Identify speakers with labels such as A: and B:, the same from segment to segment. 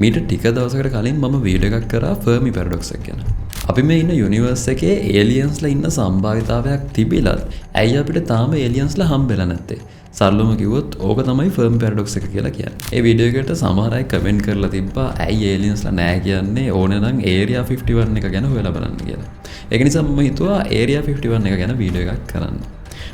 A: මීට ටික දවසකට කලින් මම වීඩියෝ එකක් කරා ෆර්මි පැරඩොක්ස් එක ගැන. අපි මේ ඉන්න යුනිවර්ස් එකේ ඒලියන්ස්ලා ඉන්න සම්භාවිතාවයක් තිබිලත් ඇයි අපිට තාම ඒලියන්ස්ලා හම්බෙලා නැත්තේ? සරලවම කිව්වොත් ඕක තමයි ෆර්මි පැරඩොක්ස් එක කියලා කියන්නේ. ඒ වීඩියෝ එකට සමහර අය කමෙන්ට් කරලා තිබ්බා ඇයි ඒලියන්ස්ලා නැහැ කියන්නේ ඕනේ නම් ඒරියා 51 එක ගැන හොයලා බලන්න කියලා. ඒක නිසා මම හිතුවා ඒරියා 51 එක ගැන වීඩියෝ එකක් කරන්න.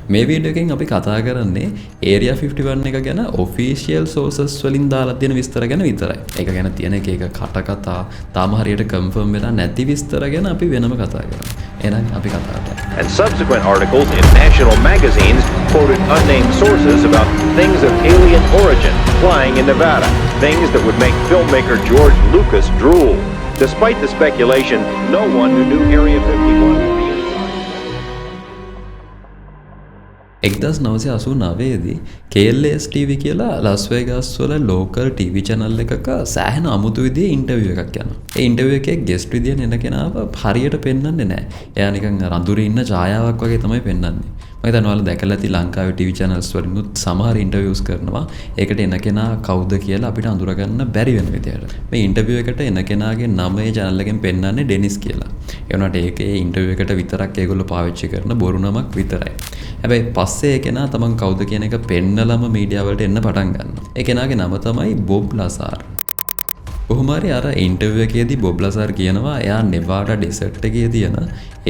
A: මේ වීඩියෝ එකෙන් අපි කතා කරන්නේ ඒරියා 51 එක ගැන ඔෆිෂියල් සෝසස් වලින් දාලා තියෙන විස්තර ගැන විතරයි. ඒක ගැන තියෙන එක කතා තාම හරියට කන්ෆර්ම් වෙලා නැති විස්තර ගැන අපි වෙනම කතා කරමු. එහෙනම් අපි කතා කරමු.
B: And subsequent articles in national magazines quoted unnamed sources about things of alien origin flying in Nevada, things that would make filmmaker George Lucas drool. Despite the speculation, no one who knew Area 51 would be
A: 1989 දී KLS TV කියලා ලස් වේගස් වල local TV channel එකක සෑහෙන අමුතු විදිහේ interview එකක් යනවා. ඒ interview එකේ ගෙස්ට් විදියෙන් එන කෙනාව හරියට පෙන්වන්නේ නැහැ. එයා නිකන් රඳුරේ ඉන්න ඡායාවක් වගේ තමයි පෙන්වන්නේ. මම හිතනවා ඔයාලා දැකලා ඇති ලංකාවේ TV channels වලිනුත් සමහර ඉන්ටර්විව්ස් කරනවා. ඒකට එන කෙනා කවුද කියලා අපිට අඳුරගන්න බැරි වෙන විදියට. මේ ඉන්ටර්විව් එකට එන කෙනාගේ නම ඒ channel එකෙන් පෙන්වන්නේ ඩෙනිස් කියලා. ඒ වුණාට ඒකේ ඉන්ටර්විව් එකට විතරක් ඒගොල්ලෝ පාවිච්චි කරන බොරු නමක් විතරයි. හැබැයි පස්සේ ඒ කෙනා තමන් කවුද කියන එක පෙන්නලම මීඩියා වලට එන්න පටන් ගන්නවා. ඒ කෙනාගේ නම තමයි බොබ් ලසාර්. කොහොම හරි අර ඉන්ටර්විව් එකේදී බොබ් ලසාර් කියනවා එයා නෙවාඩා ඩෙසර්ට් එකේ තියෙන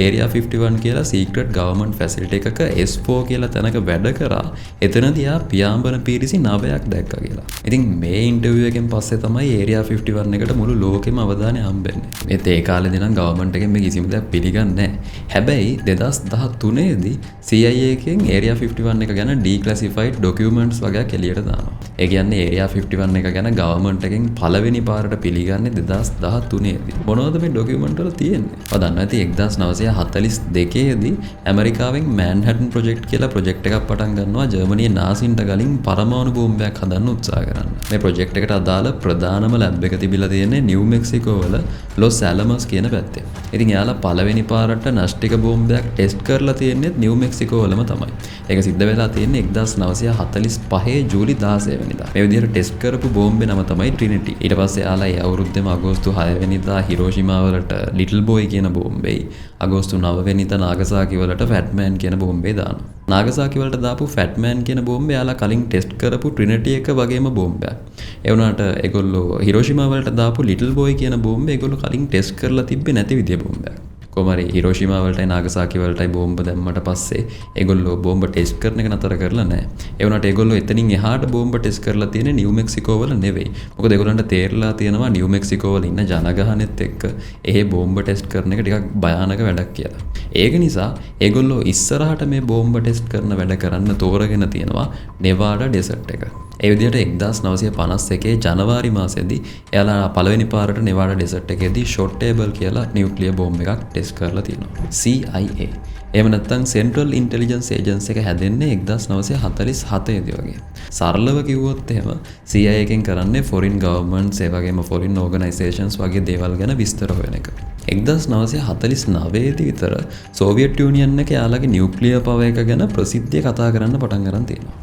A: ඒරියා 51 කියලා සීක්‍රට් ගවර්න්මන්ට් ෆැසිලිටි එකක S4 කියලා තැනක වැඩ කරා. එතනදී එයා පියාඹන පීරිසි 9ක් දැක්කා කියලා. ඉතින් මේ ඉන්ටර්විව් එකෙන් පස්සේ තමයි ඒරියා 51 එකට මුළු ලෝකෙම අවධානය හම්බෙන්නේ. මේත් ඒ කාලේදී නම් ගවර්න්මන්ට් එකෙන් මේ කිසිම දෙයක් පිළිගන්නේ නැහැ. හැබැයි 2013 දී CIA එකෙන් ඒරියා 51 එක ගැන ඩීක්ලාසිෆයිඩ් ඩොකියුමන්ට්ස් වගේක් එළියට දානවා. ඒ කියන්නේ ඒරියා 51 එක ගැන ගවර්න්මන්ට් එකෙන් පළවෙනි පාරට පිළිගන්නේ 2013 දී. මොනවද මේ ඩොකියුමන්ට් වල තියෙන්නේ? ඔය දන්නවා ඇති 1942 දී ඇමරිකාවෙන් මෑන්හටන් ප්‍රොජෙක්ට් කියලා ප්‍රොජෙක්ට් එකක් පටන් ගන්නවා ජර්මනියේ නාසින්ට කලින් පරමාණු බෝම්බයක් හදන්න උත්සාහ කරන්න. මේ ප්‍රොජෙක්ට් එකට අදාළ ප්‍රධානම ලැබ් එක තිබිලා තියෙන්නේ නිව් මෙක්සිකෝ වල ලොස් ඇලමස් කියන පැත්තේ. ඉතින් යාලා පළවෙනි පාරට නෂ්ටික බෝම්බයක් ටෙස්ට් කරලා තියෙන්නේ නිව් මෙක්සිකෝ වලම තමයි. ඒක සිද්ධ වෙලා තියෙන්නේ 1945 ජූලි 16 වෙනිදා. මේ විදිහට ටෙස්ට් කරපු බෝම්බේ නම තමයි ට්‍රිනිටි. ඊට පස්සේ යාලා ඒ අවුරුද්දේම අගෝස්තු 6 වෙනිදා හිරෝෂිමා වලට ලිටල් බොයි කියන බෝම්බෙයි අගෝස්තු 9 වෙනිදා නාගසාකි වලට ෆැට්මෑන් කියන බෝම්බේ දානවා. නාගසාකි වලට දාපු ෆැට්මෑන් කියන බෝම්බේ යාලා කලින් ටෙස්ට් කරපු ට්‍රිනිටි එක වගේම බෝම්බයක්. ඒ වුණාට ඒගොල්ලෝ හිරෝෂිමා වලට දාපු ලිටල් බොයි කියන බෝම්බේ ඒගොල්ලෝ කලින් ටෙස්ට් කරලා තිබ්බේ නැති විදිය බෝම්බයක්. කොහමරි හිරෝෂිමා වලටයි නාගසාකි වලටයි බෝම්බ දැම්මට පස්සේ ඒගොල්ලෝ බෝම්බ ටෙස්ට් කරන එක නතර කරලා නැහැ. ඒ වුණාට ඒගොල්ලෝ එතනින් එහාට බෝම්බ ටෙස්ට් කරලා තියෙන්නේ නිව් මෙක්සිකෝ වල නෙවෙයි. මොකද ඒගොල්ලන්ට තේරලා තියෙනවා නිව් මෙක්සිකෝ වල ඉන්න ජනගහනෙත් එක්ක එහෙ බෝම්බ ටෙස්ට් කරන එක ටිකක් භයානක වැඩක් කියලා. ඒක නිසා ඒගොල්ලෝ ඉස්සරහට මේ බෝම්බ ටෙස්ට් කරන වැඩ කරන්න තෝරගෙන තියෙනවා නෙවාඩා ඩෙසර්ට් එක. ඒ විදිහට 1951 ජනවාරි මාසෙදී එයාලා පළවෙනි පාරට නෙවාඩා ඩෙසර්ට් එකේදී ෂොට් ටේබල් කියලා නියුක්ලියර් බෝම්බ එකක් ටෙස්ට් කරලා තියෙනවා. CIA. එහෙම නැත්නම් සෙන්ට්‍රල් ඉන්ටෙලිජන්ස් ඒජන්සි එක හැදෙන්නේ 1947 දී වගේ. සරලව කිව්වොත් එහෙම CIA එකෙන් කරන්නේ ෆොරින් ගවර්න්මන්ට්ස් ඒ වගේම ෆොරින් ඕගනයිසේෂන්ස් වගේ දේවල් ගැන විස්තර හොයන එක. 1949 දී විතර සෝවියට් යුනියන් එක යාළගේ නියුක්ලියර් පවර් එක ගැන ප්‍රසිද්ධිය කතා කරන්න පටන් ගන්න තියෙනවා.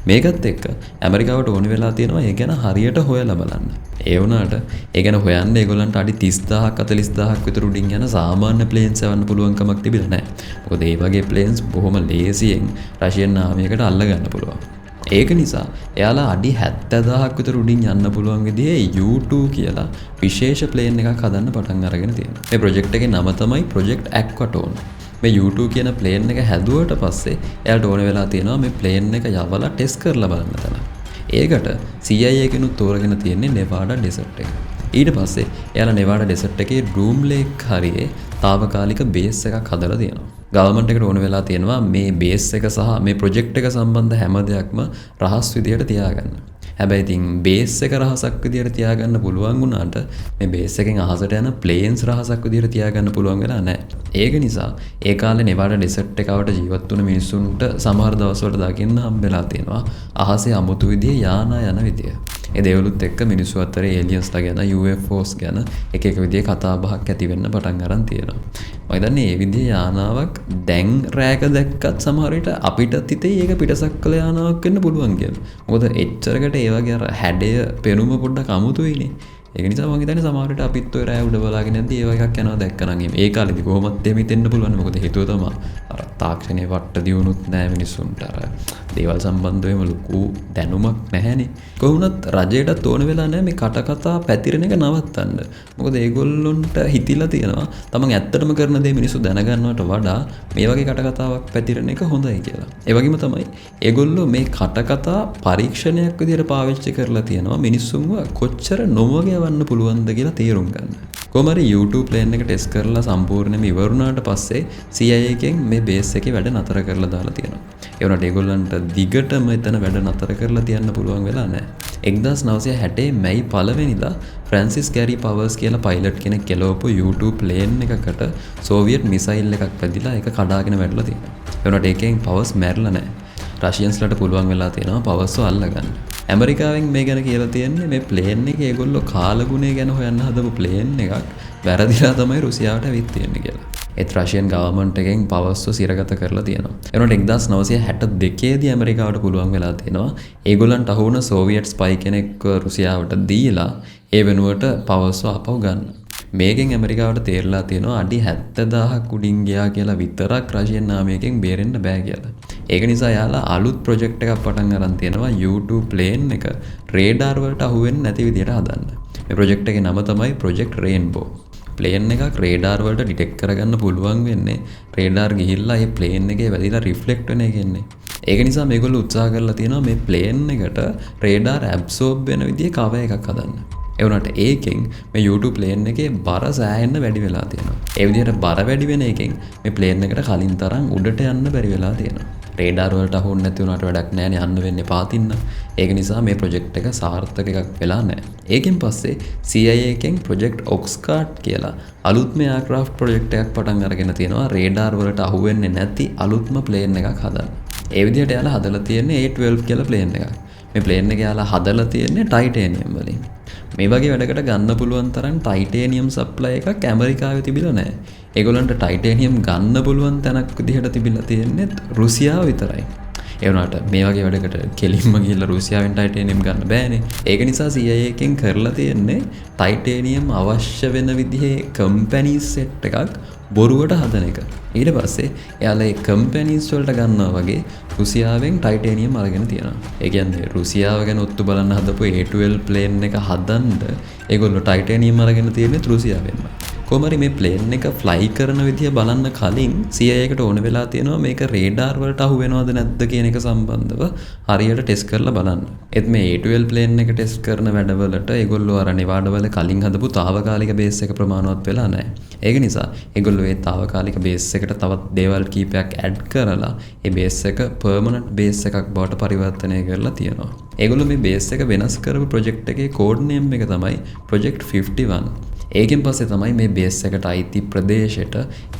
A: මේකත් එක්ක ඇමරිකාවට ඕන වෙලා තියෙනවා ඒ ගැන හරියට හොයලා බලන්න. ඒ වුණාට ඒ ගැන හොයන්න ඒගොල්ලන්ට අඩි 30000ක් 40000ක් විතර උඩින් යන සාමාන්‍ය ප්ලේන්ස් යවන්න පුළුවන් කමක් තිබිලා නැහැ. මොකද ඒ වගේ ප්ලේන්ස් බොහොම ලේසියෙන් රෂියන් ආර්මියකට අල්ල ගන්න පුළුවන්. ඒක නිසා එයාලා අඩි 70000ක් විතර උඩින් යන්න පුළුවන් විදිහේ U2 කියලා විශේෂ ප්ලේන් එකක් හදන්න පටන් අරගෙන තියෙනවා. මේ ප්‍රොජෙක්ට් එකේ නම තමයි ප්‍රොජෙක්ට් ඇක්වටෝන්. මේ U2 කියන ප්ලේන් එක හැදුවට පස්සේ එයාට ඕන වෙලා තියෙනවා මේ ප්ලේන් එක යවලා ටෙස්ට් කරලා බලන්න තැන. ඒකට CIA එකෙනුත් තෝරගෙන තියෙන්නේ නෙවාඩා ඩෙසර්ට් එක. ඊට පස්සේ එයාලා නෙවාඩා ඩෙසර්ට් එකේ ඩ්‍රූම් ලේක් හරියේ තාවකාලික බේස් එකක් හදලා තියෙනවා. ගවර්න්මන්ට් එකට ඕන වෙලා තියෙනවා මේ බේස් එක සහ මේ ප්‍රොජෙක්ට් එක සම්බන්ධ හැම දෙයක්ම රහස් විදියට තියාගන්න. හැබැයි ඉතින් බේස් එක රහසක් විදියට තියාගන්න පුළුවන් වුණාට මේ බේස් එකෙන් අහසට යන ප්ලේන්ස් රහසක් විදියට තියාගන්න පුළුවන් වෙලා නැහැ. ඒක නිසා ඒ කාලේ නෙවාඩා ඩෙසර්ට් එකවට ජීවත් වුණ මිනිස්සුන්ට සමහර දවස්වල දකින්න හම්බෙලා තියෙනවා අහසේ අමුතු විදිහේ යානා යන විදිය. ඒ දේවලුත් එක්ක මිනිස්සු අතර ඒලියන්ස්ලා ගැන UFOs ගැන එක එක විදිහේ කතා බහක් ඇති වෙන්න පටන් ගන්න තියෙනවා. මම හිතන්නේ මේ විදිහේ යානාවක් දැන් රෑක දැක්කත් සමහර විට අපිට හිතේ ඒක පිටසක්කල යානාවක් වෙන්න පුළුවන් කියලා. මොකද එච්චරකට ඒ වගේ අර හැඩය පෙනුම පොඩ්ඩක් අමුතුයිනේ. ඒක නිසා මම හිතන්නේ සමහරවිට අපිත් ඔය රෑ උඩ බලාගෙන ඉඳි ඒ වගේ එකක් යනවා දැක්කනම් ඒ කාලෙදි කොහොමත් එහෙම හිතෙන්න පුළුවන්. මොකද හේතුව තමයි අර තාක්ෂණයේ වට දියුණුත් නැහැ මිනිස්සුන්ට. අර දේවල් සම්බන්ධවෙම ලොකු දැනුමක් නැහැනේ. කොහොමුණත් රජයටත් ඕන වෙලා නැහැ මේ කටකතා පැතිරෙන එක නවත්තන්න. මොකද ඒගොල්ලොන්ට හිතිලා තියෙනවා තමන් ඇත්තටම කරන දේ මිනිස්සු දැනගන්නවට වඩා මේ වගේ කටකතාවක් පැතිරෙන එක හොඳයි කියලා. ඒ වගේම තමයි ඒගොල්ලෝ මේ කටකතා පරීක්ෂණයක් විදිහට පාවිච්චි කරලා තියෙනවා මිනිස්සුන්ව කොච්චර නොවගේ යවන්න පුළුවන්ද කියලා තේරුම් ගන්න. කොහොම හරි YouTube ප්ලේන් එක ටෙස්ට් කරලා සම්පූර්ණයෙන්ම ඉවර වුණාට පස්සේ CIA එකෙන් මේ බේස් එකේ වැඩ නතර කරලා දාලා තියෙනවා. ඒ වුණාට ඒගොල්ලන්ට දිගටම එතන වැඩ නතර කරලා තියන්න පුළුවන් වෙලා නැහැ. 1960 මැයි 1 වෙනිදා ෆ්‍රැන්සිස් ගැරි පවර්ස් කියලා පයිලට් කෙනෙක් කෙලවපු YouTube ප්ලේන් එකකට සෝවියට් මිසයිල් එකක් වැදිලා ඒක කඩාගෙන වැටලා තියෙනවා. ඒ වුණාට ඒකෙන් පවර්ස් මැරලා නැහැ. රෂියන්ස්ලට පුළුවන් වෙලා තියෙනවා පවර්ස්ව අල්ලගන්න. ඇමරිකාවෙන් මේ ගැන කියලා තියෙන්නේ මේ ප්ලේන් එකේ ඒගොල්ලෝ කාලගුණය ගැන හොයන්න හදපු ප්ලේන් එකක් වැරදිලා තමයි රුසියාවට ඇවිත් තියෙන්නේ කියලා. ඒත් රෂියන් ගවර්න්මන්ට් එකෙන් පවර්ස්ව සිරගත කරලා තියෙනවා. ඒ වුණාට 1962 දී ඇමරිකාවට පුළුවන් වෙලා තියෙනවා ඒගොල්ලන්ට අහු වුණ සෝවියට් ස්පයි කෙනෙක්ව රුසියාවට දීලා ඒ වෙනුවට පවර්ස්ව ආපහු ගන්න. මේකෙන් ඇමරිකාවට තේරලා තියෙනවා අඩි 70000ක් උඩින් ගියා කියලා විතරක් රෂියන් නාමයකින් බේරෙන්න බෑ කියලා. ඒක නිසා යාලා අලුත් ප්‍රොජෙක්ට් එකක් පටන් අරන් තියෙනවා YouTube ප්ලේන් එක රේඩාර් වලට අහු වෙන්නේ නැති විදිහට හදන්න. මේ ප්‍රොජෙක්ට් එකේ නම තමයි Project Rainbow. ප්ලේන් එකක් රේඩාර් වලට ඩිටෙක්ට් කරගන්න පුළුවන් වෙන්නේ රේඩාර් ගිහිල්ලා ඒ ප්ලේන් එකේ වැදිලා රිෆ්ලෙක්ට් වෙන එකන්නේ. ඒක නිසා මේගොල්ලෝ උත්සාහ කරලා තියෙනවා මේ ප්ලේන් එකට රේඩාර් ඇබ්සෝබ් වෙන විදිහේ කවර් එකක් හදන්න. ඒ වුණාට ඒකෙන් මේ YouTube ප්ලේන් එකේ බර සෑහෙන්න වැඩි වෙලා තියෙනවා. ඒ විදිහට බර වැඩි වෙන එකෙන් මේ ප්ලේන් එකට කලින් තරම් උඩට යන්න බැරි වෙලා තියෙනවා. රේඩාර් වලට අහුවෙන්නේ නැති වුණාට වැඩක් නැහැ නේ යන්න වෙන්නේ පාතින්න. ඒක නිසා මේ ප්‍රොජෙක්ට් එක සාර්ථක එකක් වෙලා නැහැ. ඒකෙන් පස්සේ CIA එකෙන් Project Oxcart කියලා අලුත්ම එයාක්‍රාෆ්ට් ප්‍රොජෙක්ට් එකක් පටන් අරගෙන තියෙනවා රේඩාර් වලට අහුවෙන්නේ නැති අලුත්ම ප්ලේන් එකක් හදන්න. ඒ විදිහට යාලා හදලා තියෙන්නේ A12 කියලා ප්ලේන් එකක්. මේ ප්ලේන් එක යාලා හදලා තියෙන්නේ ටයිටේනියම් වලින්. මේ වගේ වැඩකට ගන්න පුළුවන් තරම් ටයිටේනියම් සප්ලයි එකක් ඇමරිකාවේ තිබිලා නැහැ. ඒගොල්ලන්ට ටයිටේනියම් ගන්න පුළුවන් තැනක් විදිහට තිබිලා තියෙන්නේ රුසියාව විතරයි. ඒ වුණාට මේ වගේ වැඩකට කෙලින්ම ගිහිල්ලා රුසියාවෙන් ටයිටේනියම් ගන්න බෑනේ. ඒක නිසා CIA එකෙන් කරලා තියෙන්නේ ටයිටේනියම් අවශ්‍ය වෙන විදිහේ කම්පැනිස් සෙට් එකක් බොරුවට හදන එක. ඊට පස්සේ එයාලා ඒ කම්පැනිස් වලට ගන්නවා වගේ රුසියාවෙන් ටයිටේනියම් අරගෙන තියෙනවා. ඒ කියන්නේ රුසියාව ගැන ඔත්තු බලන්න හදපු A12 ප්ලේන් එක හදන්න ඒගොල්ලෝ ටයිටේනියම් අරගෙන තියෙන්නේ රුසියාවෙන්ම. කොහොම හරි මේ ප්ලේන් එක ෆ්ලයි කරන විදිය බලන්න කලින් CIA එකට ඕන වෙලා තියෙනවා මේක රේඩාර් වලට අහු වෙනවද නැද්ද කියන එක සම්බන්ධව හරියට ටෙස්ට් කරලා බලන්න. ඒත් මේ A12 ප්ලේන් එක ටෙස්ට් කරන වැඩවලට ඒගොල්ලෝ අර නෙවාඩා වල කලින් හදපු తాවකාලික බේස් එක ප්‍රමාණවත් වෙලා නැහැ. ඒක නිසා ඒගොල්ලෝ ඒ తాවකාලික බේස් එකට තවත් දේවල් කීපයක් ඇඩ් කරලා ඒ බේස් එක පර්මනන්ට් බේස් එකක් බවට පරිවර්තනය කරලා තියෙනවා. ඒගොල්ලෝ මේ බේස් එක වෙනස් කරපු ප්‍රොජෙක්ට් එකේ කෝඩ් නේම් එක තමයි Project 51. ඒකෙන් පස්සේ තමයි මේ බේස් එකට අයිති ප්‍රදේශයට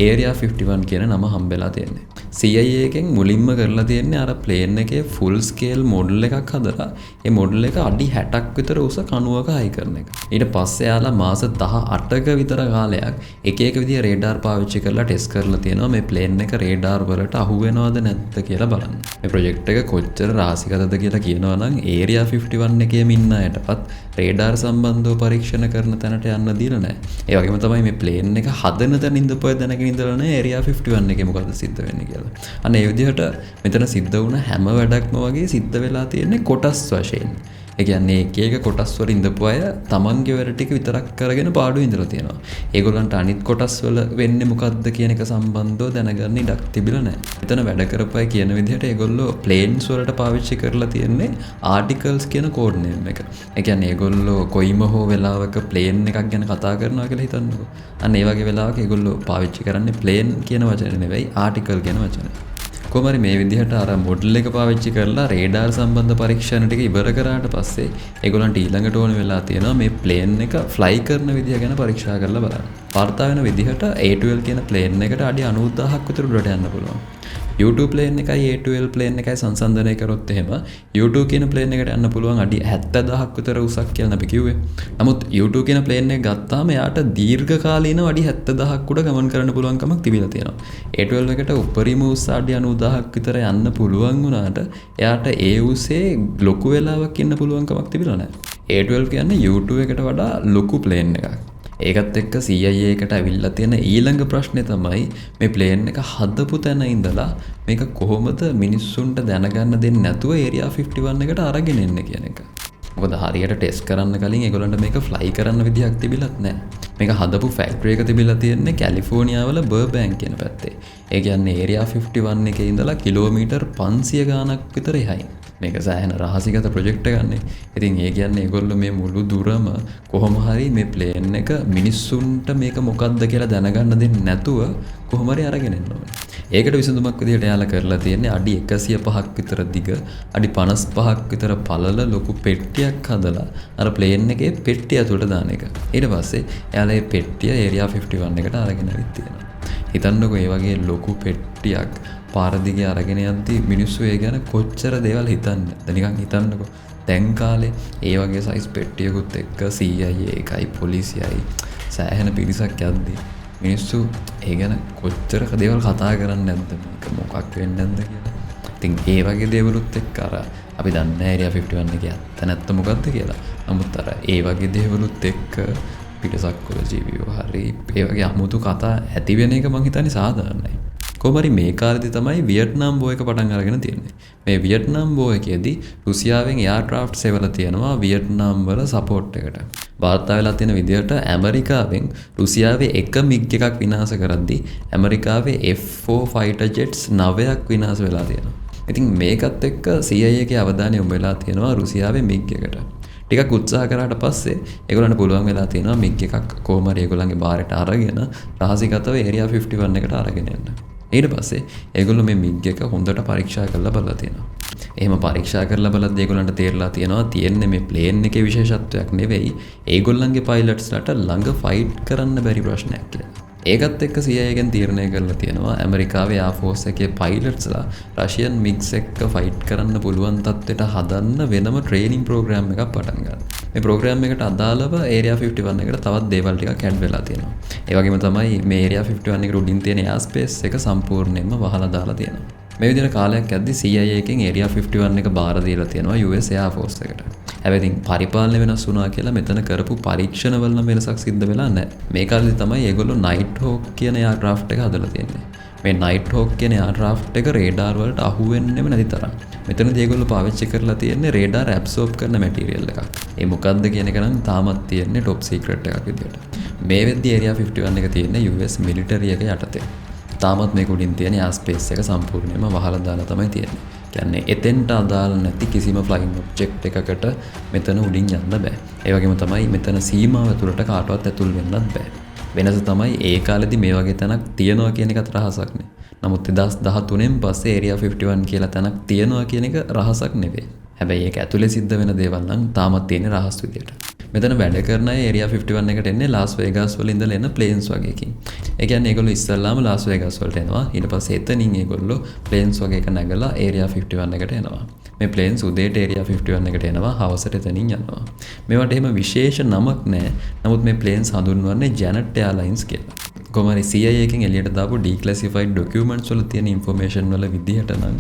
A: Area 51 කියන නම හම්බෙලා තියෙන්නේ. CIA එකෙන් මුලින්ම කරලා තියෙන්නේ අර ප්ලේන් එකේ ෆුල් ස්කේල් මොඩල් එකක් හදලා ඒ මොඩල් එක අඩි 60ක් විතර උස කණුවක හයි කරන එක. ඊට පස්සේ යාලා මාස 18ක විතර කාලයක් එක එක විදිහ රේඩාර් පාවිච්චි කරලා ටෙස්ට් කරලා තියෙනවා මේ ප්ලේන් එක රේඩාර් වලට අහු වෙනවද නැද්ද කියලා බලන්න. මේ ප්‍රොජෙක්ට් එක කොච්චර රාසිකදද කියලා කියනවා නම් Area 51 එකේම ඉන්න අයටපත් රේඩාර් සම්බන්ධව පරීක්ෂණ කරන තැනට යන්න දීලා නැහැ. ඒ වගේම තමයි මේ ප්ලේන් එක හදන තැන ඉඳපුවා දැනගෙන ඉඳලා නැහැ Area 51 එකේ මොකද්ද සිද්ධ වෙන්නේ කියලා. අන්න ඒ විදිහට මෙතන සිද්ධ වුණ හැම වැඩක්ම වගේ සිද්ධ වෙලා තියෙන්නේ කොටස් වශයෙන්. ඒ කියන්නේ එක එක කොටස් වල ඉඳපු අය තමන්ගේ වැඩ ටික විතරක් කරගෙන පාඩුවේ ඉඳලා තියෙනවා. ඒගොල්ලන්ට අනිත් කොටස් වල වෙන්නේ මොකද්ද කියන එක සම්බන්ධව දැනගන්න ඉඩක් තිබිලා නැහැ. මෙතන වැඩ කරපු අය කියන විදිහට ඒගොල්ලෝ ප්ලේන්ස් වලට පාවිච්චි කරලා තියෙන්නේ ආටිකල්ස් කියන කෝඩ් නේම් එක. ඒ කියන්නේ ඒගොල්ලෝ කොයිම හෝ වෙලාවක ප්ලේන් එකක් ගැන කතා කරනවා කියලා හිතන්නකෝ. අන්න ඒ වගේ වෙලාවක ඒගොල්ලෝ පාවිච්චි කරන්නේ ප්ලේන් කියන වචනේ නෙවෙයි ආටිකල් කියන වචනේ. කොහොම හරි මේ විදිහට අර මොඩල් එක පාවිච්චි කරලා රේඩාර් සම්බන්ධ පරීක්ෂණ ටික ඉවර කරාට පස්සේ ඒගොල්ලන්ට ඊළඟට ඕන වෙලා තියෙනවා මේ ප්ලේන් එක ෆ්ලයි කරන විදිහ ගැන පරීක්ෂා කරලා බලන්න. වාර්තා වෙන විදිහට A12 කියන ප්ලේන් එකට අඩි 90000ක් විතර උඩට යන්න පුළුවන්. YouTube ප්ලේන් එකයි A12 ප්ලේන් එකයි සංසන්දනය කරොත් එහෙම YouTube කියන ප්ලේන් එකට යන්න පුළුවන් අඩි 70000ක් විතර උසක් කියලා අපි කිව්වේ. නමුත් YouTube කියන ප්ලේන් එක ගත්තාම එයාට දීර්ඝ කාලීනව අඩි 70000ක් උඩ ගමන් කරන්න පුළුවන් කමක් තිබිලා තියෙනවා. A12 එකට උපරිම උස අඩි 90000ක් විතර යන්න පුළුවන් වුණාට එයාට ඒ උසේ ලොකු වෙලාවක් ඉන්න පුළුවන් කමක් තිබිලා නැහැ. A12 කියන්නේ U2 එකට වඩා ලොකු ප්ලේන් එකක්. ඒකත් එක්ක CIA එකට ඇවිල්ලා තියෙන ඊළඟ ප්‍රශ්නේ තමයි මේ ප්ලේන් එක හදපු තැන ඉඳලා මේක කොහොමද මිනිස්සුන්ට දැනගන්න දෙන්නේ නැතුව Area 51 එකට අරගෙන එන්නේ කියන එක. මොකද හරියට ටෙස්ට් කරන්න කලින් ඒගොල්ලන්ට මේක ෆ්ලයි කරන්න විදිහක් තිබිලත් නැහැ. මේක හදපු ෆැක්ටරි එක තිබිලා තියෙන්නේ කැලිෆෝනියා වල බර්බැන්ක් කියන පැත්තේ. ඒ කියන්නේ Area 51 එකේ ඉඳලා කිලෝමීටර් 500 ගාණක් විතර එහායි. මේක සෑහෙන රහසිගත ප්‍රොජෙක්ට් එකක්. ඉතින් ඒ කියන්නේ ඒගොල්ලෝ මේ මුළු දුරම කොහොම හරි මේ ප්ලේන් එක මිනිස්සුන්ට මේක මොකක්ද කියලා දැනගන්න දෙන්නේ නැතුව කොහොම හරි අරගෙන එන්න ඕනේ. ඒකට විසඳුමක් විදිහට එයාලා කරලා තියෙන්නේ අඩි 105ක් විතර දිග, අඩි 55ක් විතර පළල ලොකු පෙට්ටියක් හදලා අර ප්ලේන් එකේ පෙට්ටිය ඇතුළට දාන එක. ඊට පස්සේ එයාලා මේ පෙට්ටිය Area 51 එකට අරගෙන ඇවිත් තියෙනවා. හිතන්නකෝ මේ වගේ ලොකු පෙට්ටියක් පාර දිගේ අරගෙන යද්දි මිනිස්සු ඒ ගැන කොච්චර දේවල් හිතන්නේ. නිකන් හිතන්නකෝ. දැන් කාලේ ඒ වගේ සයිස් පෙට්ටියකුත් එක්ක CIA එකයි පොලිසියයි සෑහෙන පිරිසක් යද්දි මිනිස්සු ඒ ගැන කොච්චර දේවල් කතා කරන්නේ නැද්ද? මේක මොකක් වෙන්නේ නැද්ද කියලා. ඉතින් ඒ වගේ දේවලුත් එක්ක අර අපි දන්නේ Area 51 එකේ ඇත්ත නැත්ත මොකද්ද කියලා. නමුත් අර ඒ වගේ දේවලුත් එක්ක පිටසක්වල ජීවියෝ හරි ඒ වගේ අමුතු කතා ඇති වෙන එක මං හිතන්නේ සාධාරණයි. කොහොමරි මේ කාලෙදි තමයි වියට්නාම් බෝ එක පටන් අරගෙන තියෙන්නේ. මේ වියට්නාම් බෝ එකේදී රුසියාවෙන් එයාර්ක්‍රාෆ්ට් සෙවලා තියෙනවා වියට්නාම් වල සපෝට් එකට. වාර්තා වෙලා තියෙන විදිහට ඇමරිකාවෙන් රුසියාවේ එක මිග් එකක් විනාශ කරද්දී ඇමරිකාවේ F4 ෆයිටර් ජෙට්ස් 9ක් විනාශ වෙලා තියෙනවා. ඉතින් මේකත් එක්ක CIA එකේ අවධානය යොමු වෙලා තියෙනවා රුසියාවේ මිග් එකට. ටිකක් උත්සාහ කරාට පස්සේ ඒගොල්ලන්ට පුළුවන් වෙලා තියෙනවා මිග් එකක් කොහොම හරි ඒගොල්ලන්ගේ බාරට අරගෙන රහසිගතව Area 51 එකට අරගෙන එන්න. ඊට පස්සේ ඒගොල්ලෝ මේ මිග් එක හොඳට පරීක්ෂා කරලා බලලා තියෙනවා. එහෙම පරීක්ෂා කරලා බලද්දී ඒගොල්ලන්ට තේරලා තියෙනවා තියෙන්නේ මේ ප්ලේන් එකේ විශේෂත්වයක් නෙවෙයි ඒගොල්ලන්ගේ පයිලට්ස්ලාට ළඟ ෆයිට් කරන්න බැරි ප්‍රශ්නයක් කියලා. ඒකත් එක්ක CIA එකෙන් තීරණය කරලා තියෙනවා ඇමරිකාවේ Air Force එකේ පයිලට්ස්ලා රෂියන් මිග්ස් එක්ක ෆයිට් කරන්න පුළුවන් තත්ත්වයට හදන්න වෙනම ට්‍රේනින් ප්‍රෝග්‍රෑම් එකක් පටන් ගන්නවා. මේ ප්‍රෝග්‍රෑම් එකට අදාළව Area 51 එකට තවත් දේවල් ටිකක් ඇඩ් වෙලා තියෙනවා. ඒ වගේම තමයි මේ Area 51 එකට උඩින් තියෙන එයා ස්පේස් එක සම්පූර්ණයෙන්ම වහලා දාලා තියෙනවා. මේ විදිහට කාලයක් යද්දි CIA එකෙන් Area 51 එක බාර දීලා තියෙනවා US Air Force එකට. හැබැයි ඉතින් පරිපාලනය වෙනස් වුණා කියලා මෙතන කරපු පරීක්ෂණවල නම් වෙනසක් සිද්ධ වෙලා නැහැ. මේ කාලෙදි තමයි ඒගොල්ලෝ Nighthawk කියන එයාර්ක්‍රාෆ්ට් එක හදලා තියෙන්නේ. මේ Nighthawk කියන එයාර්ක්‍රාෆ්ට් එක රේඩාර් වලට අහු වෙන්නෙම නැති තරම්. මෙතනදී ඒගොල්ලෝ පාවිච්චි කරලා තියෙන්නේ රේඩාර් ඇබ්සෝබ් කරන මැටීරියල් එකක්. ඒ මොකක්ද කියන එක නම් තාමත් තියෙන්නේ টොප් සීක්‍රට් එකක් විදියට. මේ වෙද්දී Area 51 එක තියෙන්නේ US මිලිටරි එක යටතේ. තාමත් මේක උඩින් තියෙන එයා ස්පේස් එක සම්පූර්ණයෙන්ම වහලා දාලා තමයි තියෙන්නේ. කියන්නේ එතෙන්ට අදාළ නැති කිසිම ෆ්ලයින් ඔබ්ජෙක්ට් එකකට මෙතන උඩින් යන්න බෑ. ඒ වගේම තමයි මෙතන සීමාව ඇතුළට කාටවත් ඇතුල් වෙන්නත් බෑ. වෙනස තමයි ඒ කාලෙදි මේ වගේ තැනක් තියනවා කියන එකත් රහසක් නේ. නමුත් 2013න් පස්සේ Area 51 කියලා තැනක් තියනවා කියන එක රහසක් නෙවෙයි. හැබැයි ඒක ඇතුලේ සිද්ධ වෙන දේවල් නම් තාමත් තියෙන රහස් විදියට. මෙතන වැඩ කරන අය Area 51 එකට එන්නේ ලාස් වේගාස් වල ඉඳලා එන ප්ලේන්ස් වගේකින්. ඒ කියන්නේ ඒගොල්ලෝ ඉස්සල්ලාම ලාස් වේගාස් වලට එනවා. ඊට පස්සේ එතනින් ඒගොල්ලෝ ප්ලේන්ස් වගේ එක නැගලා Area 51 එකට එනවා. මේ ප්ලේන්ස් උදේට Area 51 එකට එනවා, හවසට එතනින් යනවා. මේවට එහෙම විශේෂ නමක් නැහැ. නමුත් මේ ප්ලේන්ස් හඳුන්වන්නේ ජැනට් එයාලයින්ස් කියලා. කොහොමරි CIA එකෙන් එළියට දාපු declassified documents වල තියෙන information වල විදිහට නම්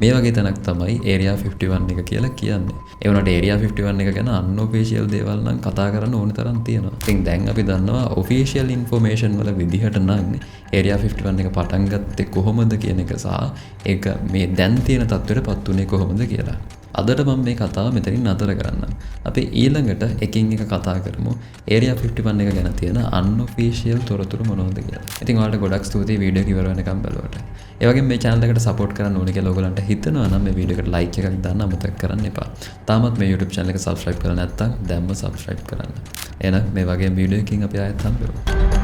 A: මේ වගේ තැනක් තමයි Area 51 එක කියලා කියන්නේ. ඒ වුණාට Area 51 එක ගැන unofficial දේවල් නම් කතා කරන්න ඕන තරම් තියෙනවා. ඉතින් දැන් අපි දන්නවා official information වල විදිහට නම් Area 51 එක පටන් ගත්තේ කොහොමද කියන එක සහ ඒක මේ දැන් තියෙන තත්ත්වයට පත් වුණේ කොහොමද කියලා. අදට මම මේ කතාව මෙතනින් නතර කරන්නම්. අපි ඊළඟට එකින් එක කතා කරමු Area 51 එක ගැන තියෙන unofficial තොරතුරු මොනවද කියලා. ඉතින් ඔයාලට ගොඩක් ස්තුතියි වීඩියෝ එක ඉවර වෙනකම් බලුවට. ඒ වගේම මේ channel එකට support කරන්න ඕනේ කියලා ඔයගලන්ට හිතෙනවා නම් මේ වීඩියෝ එකට like එකක් දාන්න අමතක කරන්න එපා. තාමත් මේ YouTube channel එක subscribe කරලා නැත්නම් දැන්ම subscribe කරන්න. එහෙනම් මේ වගේ වීඩියෝ එකකින් අපි ආයෙත් හම්බ වෙමු.